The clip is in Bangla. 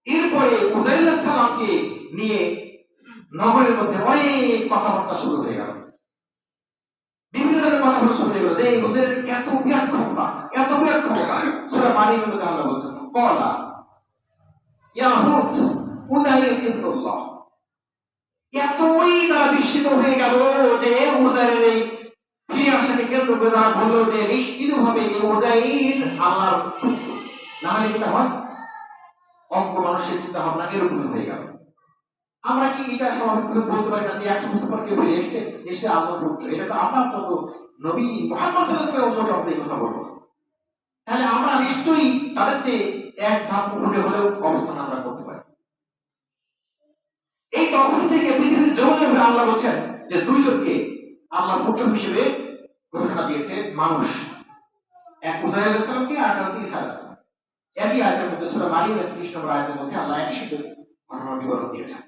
এরপরে উযাইর আলাইহিস সালামকে নিয়ে নগরের মধ্যে অনেক কথাবার্তা শুরু হয়ে গেল, বিভিন্ন ধরনের কথা বলা শুরু হয়ে গেল যে উযাইর এত বিরাট ক্ষমতা, এত বিরাট ক্ষমতা। সূরা মারিয়ামের মধ্যে আল্লাহ বলেছেন, ক্বালা ইয়া হুদ উযাইর ইবনুল্লাহ। এতই তারা বিস্মিত হয়ে গেল যে উযাইরের এই ফিরে আসাকে কেন্দ্র করে তারা বলল যে নিশ্চিতভাবে এই উযাইর আল্লাহর পুত্র, না হলে এটা হয় অজ্ঞ মানুষের চিন্তা ভাবনা এরকমই হয়ে গেল। আমরা কি এটা স্বাভাবিকভাবে বলতে পারি না যে 100 বছর পর কেউ বেরিয়ে এসছে নিশ্চয়ই আল্লাহর পুত্র? এটা তো আমরা তো নবী মুহাম্মদ সাল্লাল্লাহু আলাইহি ওয়াসাল্লামের উম্মত এই কথা বলবো, তাহলে আমরা নিশ্চয়ই তাদের চেয়ে এক ধাপ উপরে হলেও অবস্থান আমরা করতে পারি। এই তখন থেকে পৃথিবীর জমিনে আল্লাহ বলছেন যে দুইজনকে আল্লাহর পুত্র হিসেবে ঘোষণা দিয়েছে মানুষ, এক উযাইর আলাইহিস সালামকে আর এক ঈসা আলাইহিস সালাম। একই আয়াতের মধ্যে সূরা মারিয়ামের 30 নম্বর আয়াতের মধ্যে আল্লাহ একসাথে ঘটনার বিবরণ দিয়েছেন।